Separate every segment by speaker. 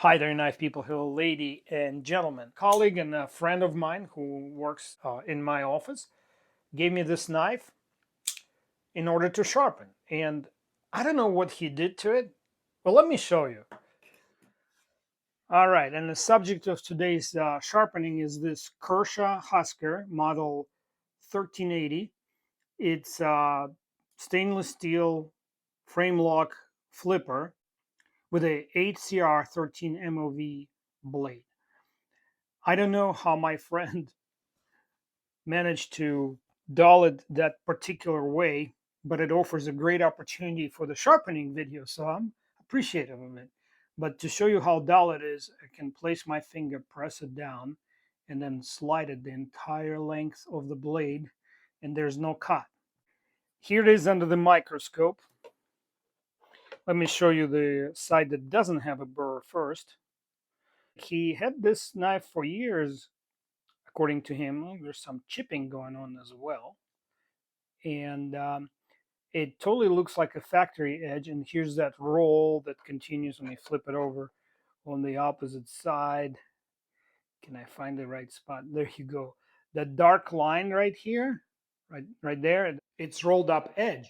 Speaker 1: Hi there, knife people, hello, lady and gentlemen. Colleague and a friend of mine who works in my office gave me this knife in order to sharpen. And I don't know what he did to it. Well, let me show you. All right, and the subject of today's sharpening is this Kershaw Husker model 1380. It's stainless steel frame lock flipper with a 8CR13 MOV blade. I don't know how my friend managed to dull it that particular way, but it offers a great opportunity for the sharpening video, so I'm appreciative of it. But to show you how dull it is, I can place my finger, press it down, and then slide it the entire length of the blade, and there's no cut. Here it is under the microscope. Let me show you the side that doesn't have a burr first. He had this knife for years, according to him. Well, there's some chipping going on as well. And it totally looks like a factory edge. And here's that roll that continues when you flip it over on the opposite side. Can I find the right spot? There you go. That dark line right here, right there, it's rolled up edge.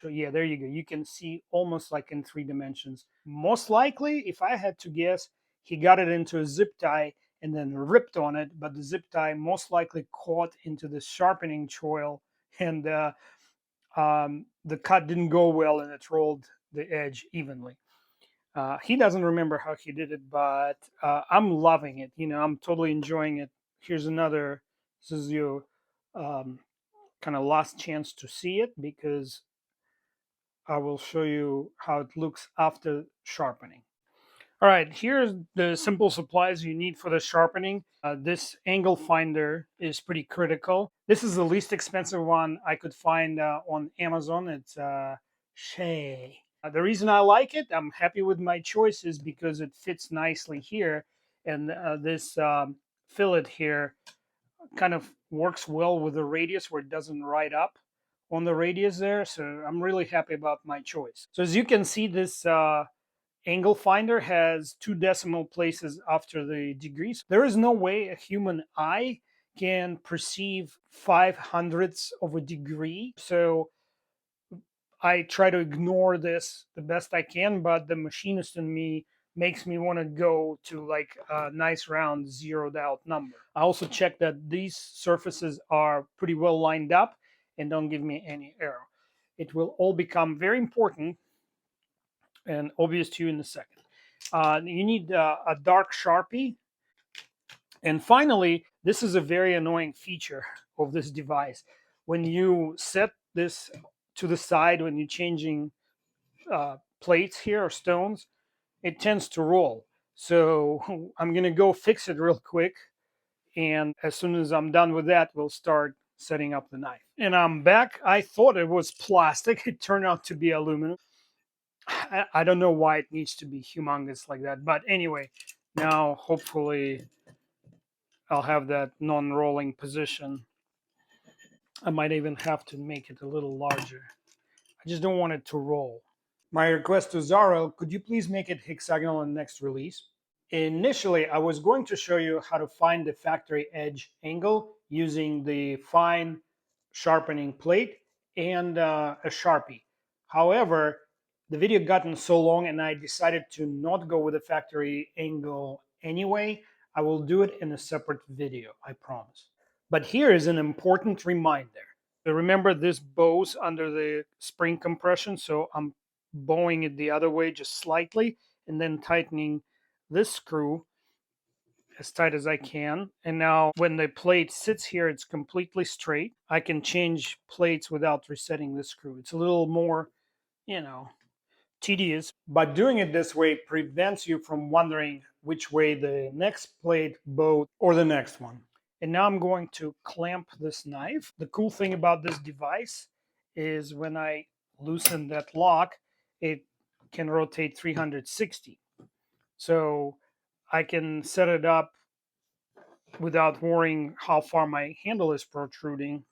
Speaker 1: So yeah, there you go. You can see almost like in 3 dimensions. Most likely, if I had to guess, he got it into a zip tie and then ripped on it, but the zip tie most likely caught into the sharpening choil, and the cut didn't go well and it rolled the edge evenly. He doesn't remember how he did it, but I'm loving it. I'm totally enjoying it. Here's another. This is your kind of last chance to see it because I will show you how it looks after sharpening. All right, here's the simple supplies you need for the sharpening. This angle finder is pretty critical. This is the least expensive one I could find on Amazon. It's Shay. The reason I like it, I'm happy with my choice, is because it fits nicely here. And this fillet here kind of works well with the radius where it doesn't ride up on the radius there. So I'm really happy about my choice. So as you can see, this angle finder has 2 decimal places after the degrees. There is no way a human eye can perceive 5/100ths of a degree. So I try to ignore this the best I can, but the machinist in me makes me want to go to like a nice round zeroed out number. I also check that these surfaces are pretty well lined up and don't give me any error. It will all become very important and obvious to you in a second. You need a dark Sharpie. And finally, this is a very annoying feature of this device. When you set this to the side, when you're changing plates here or stones, it tends to roll. So I'm going to go fix it real quick. And as soon as I'm done with that, we'll start setting up the knife. And I'm back. I thought it was plastic. It turned out to be aluminum. I don't know why it needs to be humongous like that. But anyway, now hopefully I'll have that non-rolling position. I might even have to make it a little larger. I just don't want it to roll. My request to XARILK, could you please make it hexagonal in next release? Initially, I was going to show you how to find the factory edge angle using the fine sharpening plate and a Sharpie. However, the video gotten so long and I decided to not go with the factory angle anyway. I will do it in a separate video, I promise. But here is an important reminder. So remember, this bows under the spring compression, so I'm bowing it the other way just slightly and then tightening this screw as tight as I can. And now when the plate sits here, it's completely straight. I can change plates without resetting the screw. It's a little more, you know, tedious, but doing it this way prevents you from wondering which way the next plate bowed or the next one. And now I'm going to clamp this knife. The cool thing about this device is when I loosen that lock, it can rotate 360. So I can set it up without worrying how far my handle is protruding.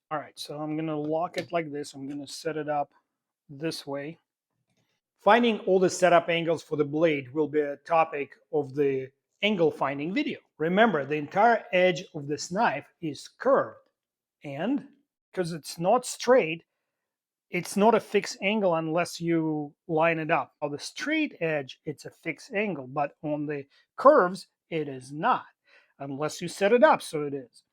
Speaker 1: All right, so I'm going to lock it like this. I'm going to set it up this way. Finding all the setup angles for the blade will be a topic of the angle finding video. Remember, the entire edge of this knife is curved, and because it's not straight, it's not a fixed angle unless you line it up. On the straight edge, it's a fixed angle, but on the curves, it is not, unless you set it up so it is.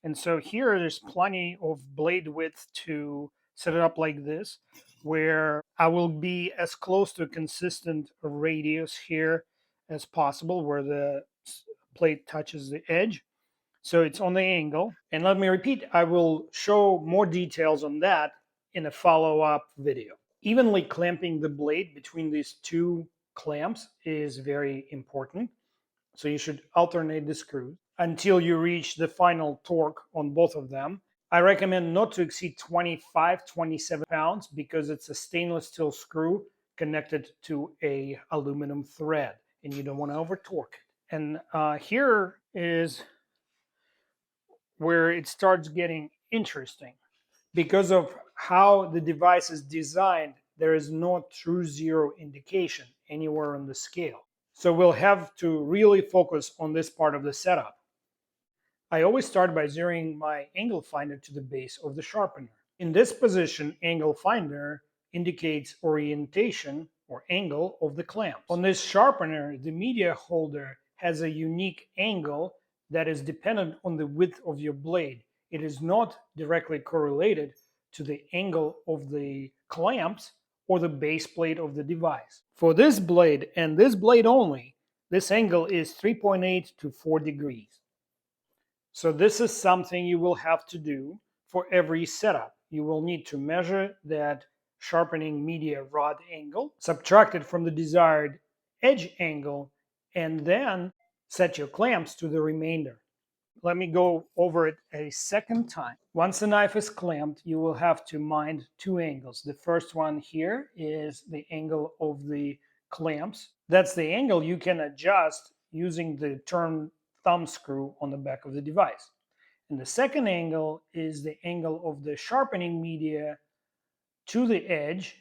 Speaker 1: And so here, there's plenty of blade width to set it up like this, where I will be as close to a consistent radius here as possible, where the plate touches the edge. So it's on the angle. And let me repeat, I will show more details on that in a follow-up video. Evenly clamping the blade between these two clamps is very important. So you should alternate the screws until you reach the final torque on both of them. I recommend not to exceed 25, 27 pounds because it's a stainless steel screw connected to a aluminum thread and you don't want to over torque it. And here is where it starts getting interesting. Because of how the device is designed, there is no true zero indication anywhere on the scale. So we'll have to really focus on this part of the setup. I always start by zeroing my angle finder to the base of the sharpener. In this position, angle finder indicates orientation or angle of the clamp. On this sharpener, the media holder has a unique angle that is dependent on the width of your blade. It is not directly correlated to the angle of the clamps or the base plate of the device. For this blade and this blade only, this angle is 3.8 to 4 degrees. So this is something you will have to do for every setup. You will need to measure that sharpening media rod angle, subtract it from the desired edge angle, and then set your clamps to the remainder. Let me go over it a second time. Once the knife is clamped, you will have to mind two angles. The first one here is the angle of the clamps. That's the angle you can adjust using the turn thumb screw on the back of the device. And the second angle is the angle of the sharpening media to the edge,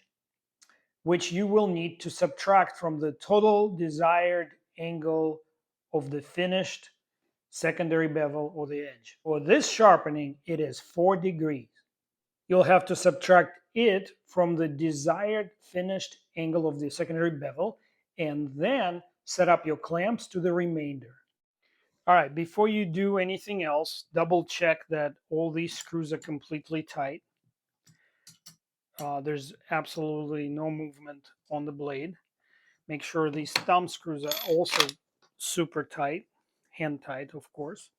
Speaker 1: which you will need to subtract from the total desired angle of the finished secondary bevel or the edge. For this sharpening, it is 4 degrees. You'll have to subtract it from the desired finished angle of the secondary bevel and then set up your clamps to the remainder. All right, before you do anything else, double check that all these screws are completely tight. There's absolutely no movement on the blade. Make sure these thumb screws are also super tight, hand tight, of course.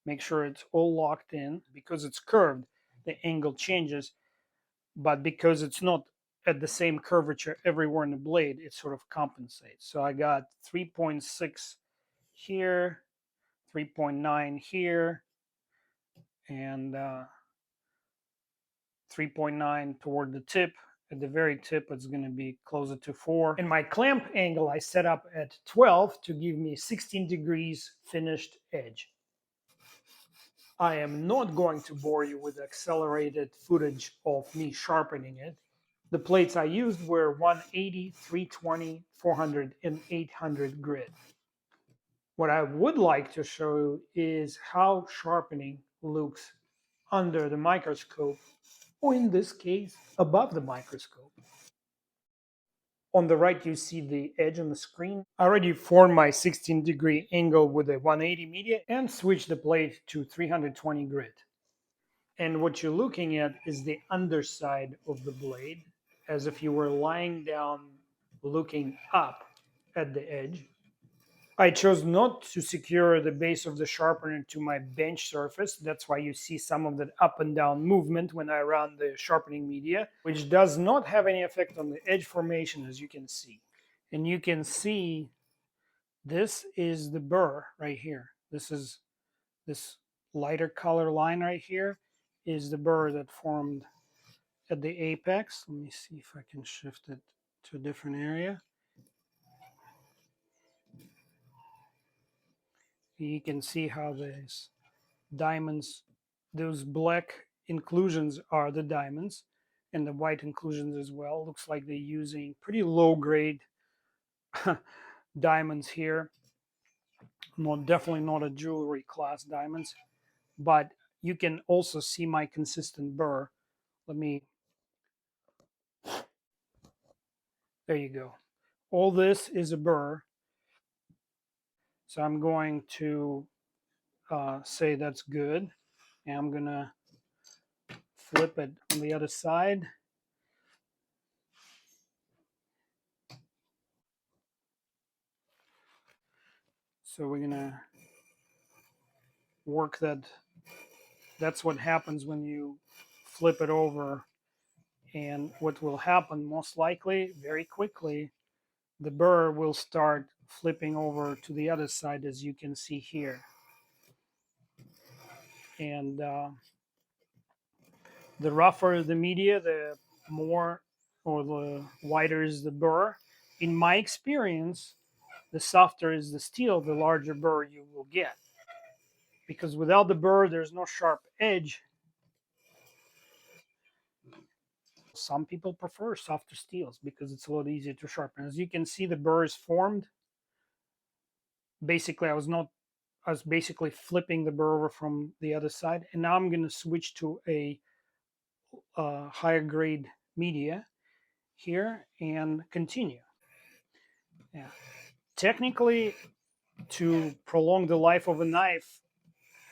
Speaker 1: Make sure it's all locked in. Because it's curved, the angle changes, but because it's not at the same curvature everywhere in the blade, it sort of compensates. So I got 3.6 here, 3.9 here, and 3.9 toward the tip. At the very tip, it's going to be closer to 4. And my clamp angle I set up at 12 to give me 16 degrees finished edge. I am not going to bore you with accelerated footage of me sharpening it. The plates I used were 180, 320, 400, and 800 grit. What I would like to show you is how sharpening looks under the microscope, or in this case, above the microscope. On the right, you see the edge on the screen. I already formed my 16-degree angle with a 180 media and switched the plate to 320 grit. And what you're looking at is the underside of the blade, as if you were lying down looking up at the edge. I chose not to secure the base of the sharpener to my bench surface. That's why you see some of that up and down movement when I run the sharpening media, which does not have any effect on the edge formation, as you can see. And you can see this is the burr right here. This lighter color line right here is the burr that formed at the apex. Let me see if I can shift it to a different area. You can see how these diamonds, those black inclusions are the diamonds, and the white inclusions as well. Looks like they're using pretty low grade diamonds here. Definitely not a jewelry class diamonds, but you can also see my consistent burr. Let me, there you go. All this is a burr. So I'm going to say that's good. And I'm going to flip it on the other side. So we're going to work that. That's what happens when you flip it over. And what will happen most likely, very quickly, the burr will start flipping over to the other side, as you can see here. And the rougher the media, the more or the wider is the burr. In my experience, the softer is the steel, the larger burr you will get. Because without the burr, there's no sharp edge. Some people prefer softer steels because it's a lot easier to sharpen. As you can see, the burr is formed. Basically, I was basically flipping the burr over from the other side, and now I'm going to switch to a higher grade media here and continue. Yeah. Technically, to prolong the life of a knife,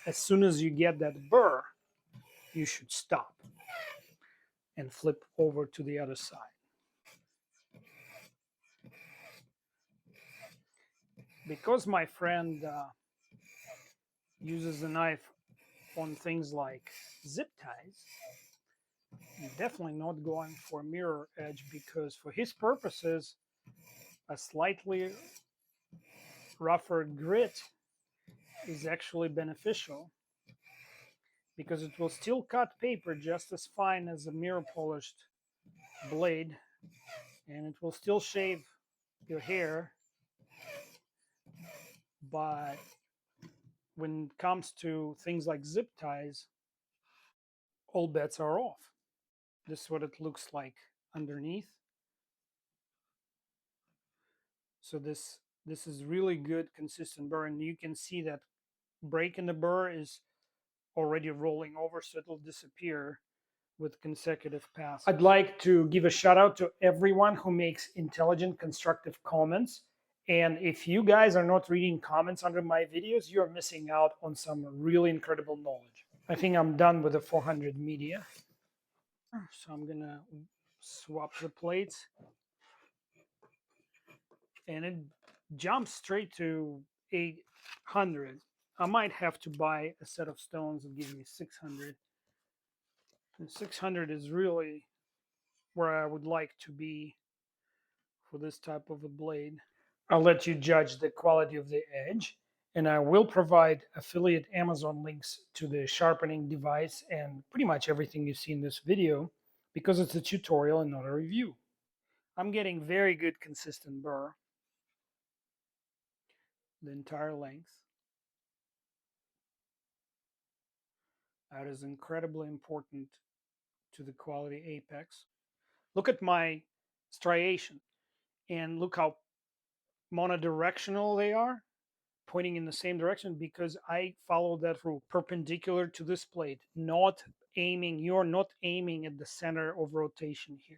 Speaker 1: as soon as you get that burr, you should stop and flip over to the other side. Because my friend uses the knife on things like zip ties, I'm definitely not going for mirror edge because for his purposes, a slightly rougher grit is actually beneficial because it will still cut paper just as fine as a mirror polished blade, and it will still shave your hair. But when it comes to things like zip ties, all bets are off. This is what it looks like underneath. So this is really good consistent burr, and you can see that break in the burr is already rolling over, so it'll disappear with consecutive passes. I'd like to give a shout out to everyone who makes intelligent, constructive comments. And if you guys are not reading comments under my videos, you're missing out on some really incredible knowledge. I think I'm done with the 400 media. So I'm gonna swap the plates. And it jumps straight to 800. I might have to buy a set of stones and give me 600. And 600 is really where I would like to be for this type of a blade. I'll let you judge the quality of the edge, and I will provide affiliate Amazon links to the sharpening device and pretty much everything you see in this video because it's a tutorial and not a review. I'm getting very good consistent burr the entire length. That is incredibly important to the quality apex. Look at my striation and look how monodirectional they are, pointing in the same direction because I follow that rule perpendicular to this plate, not aiming. You're not aiming at the center of rotation here.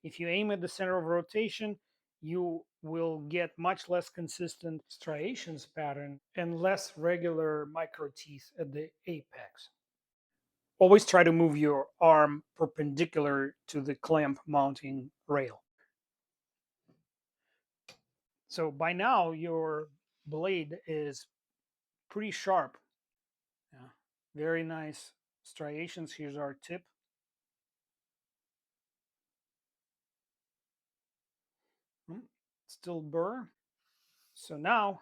Speaker 1: If you aim at the center of rotation, you will get much less consistent striations pattern and less regular micro teeth at the apex. Always try to move your arm perpendicular to the clamp mounting rail. So by now your blade is pretty sharp. Yeah. Very nice striations. Here's our tip. Still burr. So now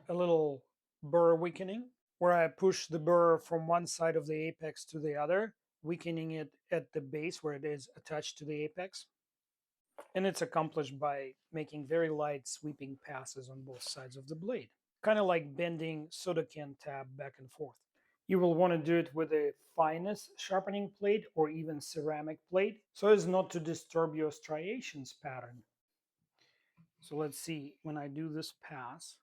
Speaker 1: a little burr weakening where I push the burr from one side of the apex to the other, weakening it at the base where it is attached to the apex. And it's accomplished by making very light sweeping passes on both sides of the blade. Kind of like bending soda can tab back and forth. You will want to do it with a finest sharpening plate or even ceramic plate so as not to disturb your striations pattern. So let's see, when I do this pass,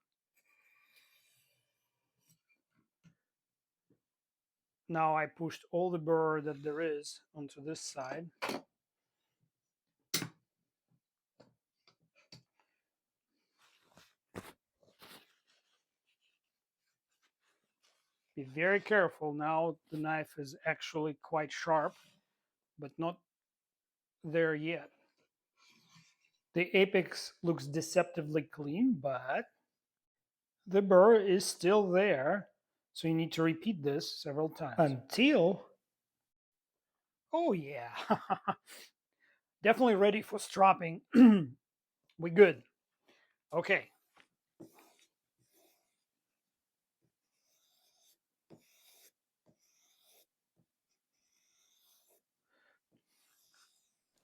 Speaker 1: now I pushed all the burr that there is onto this side. Be very careful. Now the knife is actually quite sharp, but not there yet. The apex looks deceptively clean, but the burr is still there. So you need to repeat this several times until, oh yeah, definitely ready for stropping. We good. Okay.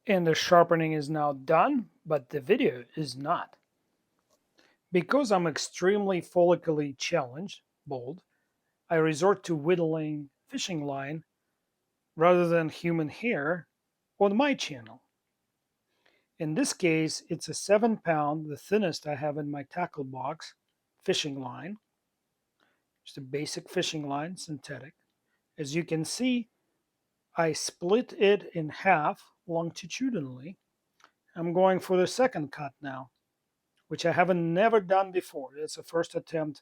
Speaker 1: And the sharpening is now done, but the video is not. Because I'm extremely follically challenged, bold, I resort to whittling fishing line rather than human hair on my channel. In this case, it's a 7-pound, the thinnest I have in my tackle box, fishing line. Just a basic fishing line, synthetic. As you can see, I split it in half longitudinally. I'm going for the second cut now, which I haven't never done before. It's the first attempt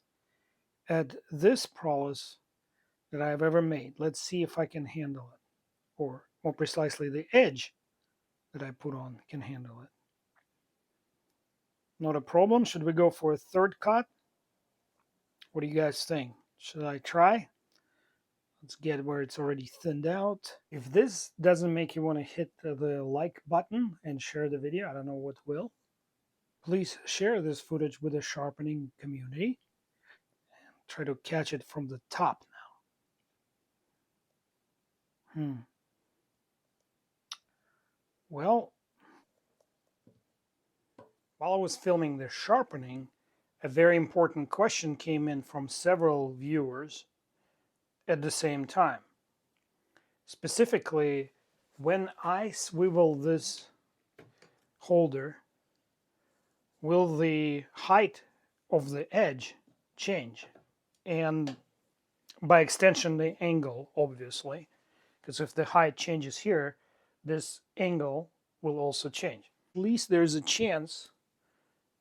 Speaker 1: at this prowess that I've ever made. Let's see if I can handle it, or more precisely, the edge that I put on can handle it. Not a problem. Should we go for a third cut? What do you guys think? Should I try? Let's get where it's already thinned out. If this doesn't make you want to hit the like button and share the video, I don't know what will. Please share this footage with the sharpening community. Try to catch it from the top now. Well, while I was filming the sharpening, a very important question came in from several viewers at the same time. Specifically, when I swivel this holder, will the height of the edge change? And by extension, the angle, obviously, because if the height changes here, this angle will also change. At least there's a chance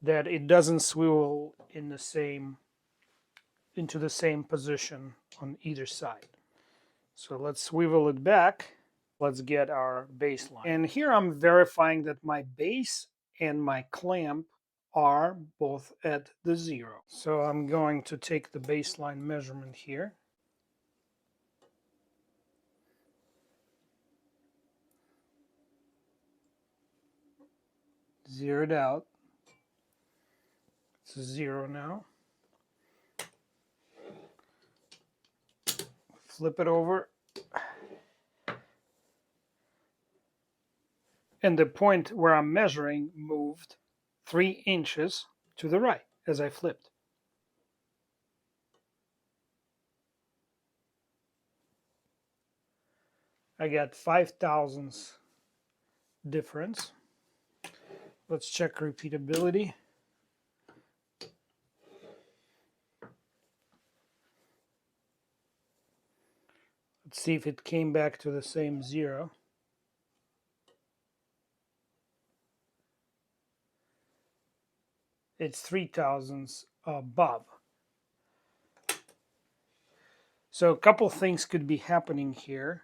Speaker 1: that it doesn't swivel in the same into the same position on either side. So let's swivel it back. Let's get our baseline. And here I'm verifying that my base and my clamp are both at the 0. So I'm going to take the baseline measurement here. Zero it out. It's 0 now. Flip it over. And the point where I'm measuring moved 3 inches to the right as I flipped. I got 5 thousandths difference. Let's check repeatability. Let's see if it came back to the same 0. It's 3 thousandths above. So a couple things could be happening here.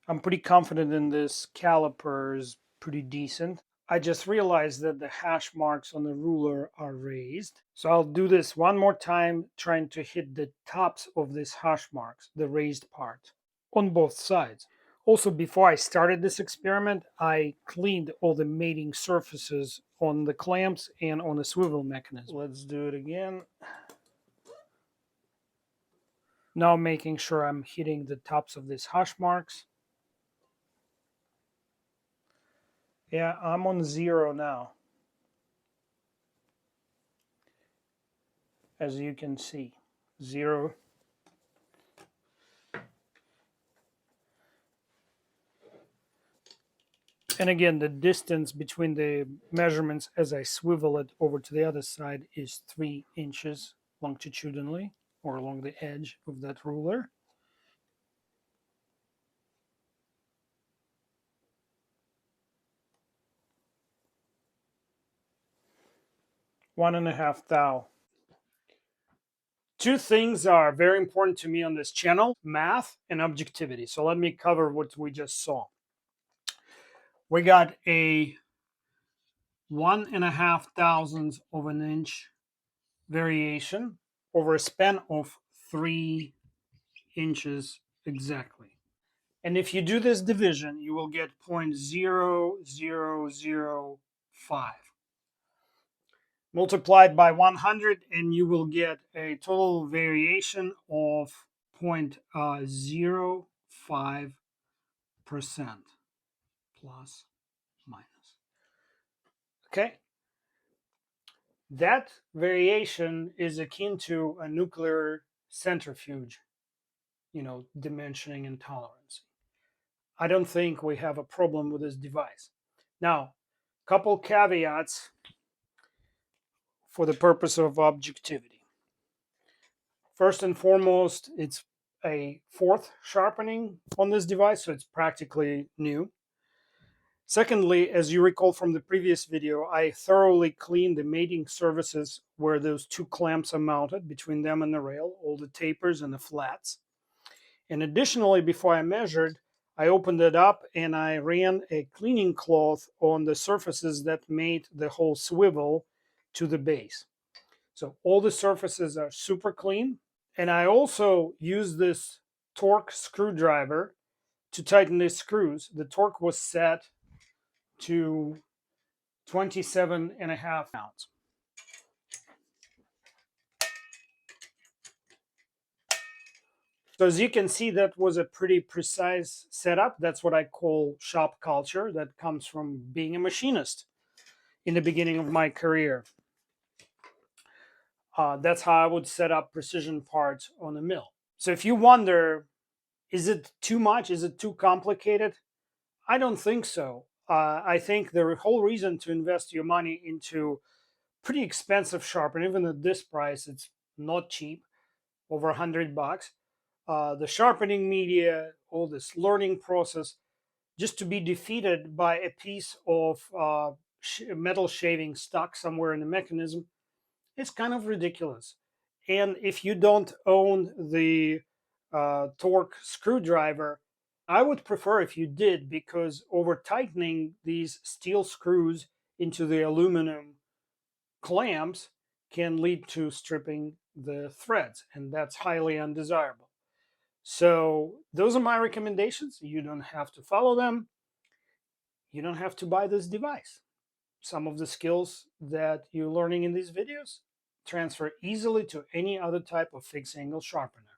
Speaker 1: I'm pretty confident in this caliper is pretty decent. I just realized that the hash marks on the ruler are raised. So I'll do this one more time, trying to hit the tops of these hash marks, the raised part, on both sides. Also, before I started this experiment, I cleaned all the mating surfaces on the clamps and on the swivel mechanism. Let's do it again. Now making sure I'm hitting the tops of these hash marks. Yeah, I'm on 0 now, as you can see. 0, And again, the distance between the measurements as I swivel it over to the other side is 3 inches longitudinally, or along the edge of that ruler. One and a half thou. Two things are very important to me on this channel: math and objectivity. So let me cover what we just saw. We got a 1.5 thousandths of an inch variation over a span of 3 inches exactly. And if you do this division, you will get 0.0005 multiplied by 100, and you will get a total variation of 0.05% plus minus. Okay? That variation is akin to a nuclear centrifuge, dimensioning and tolerance. I don't think we have a problem with this device. Now, couple caveats for the purpose of objectivity. First and foremost, it's a fourth sharpening on this device, so it's practically new. Secondly, as you recall from the previous video, I thoroughly cleaned the mating surfaces where those two clamps are mounted, between them and the rail, all the tapers and the flats. And additionally, before I measured, I opened it up and I ran a cleaning cloth on the surfaces that made the whole swivel to the base. So all the surfaces are super clean. And I also used this torque screwdriver to tighten the screws. The torque was set to 27.5 pounds. So as you can see, that was a pretty precise setup. That's what I call shop culture. That comes from being a machinist in the beginning of my career. That's how I would set up precision parts on a mill. So if you wonder, is it too much? Is it too complicated? I don't think so. I think the whole reason to invest your money into pretty expensive sharpener, even at this price, it's not cheap, over $100. The sharpening media, all this learning process, just to be defeated by a piece of metal shaving stuck somewhere in the mechanism, it's kind of ridiculous. And if you don't own the torque screwdriver, I would prefer if you did, because over tightening these steel screws into the aluminum clamps can lead to stripping the threads, and that's highly undesirable. So those are my recommendations. You don't have to follow them. You don't have to buy this device. Some of the skills that you're learning in these videos transfer easily to any other type of fixed angle sharpener.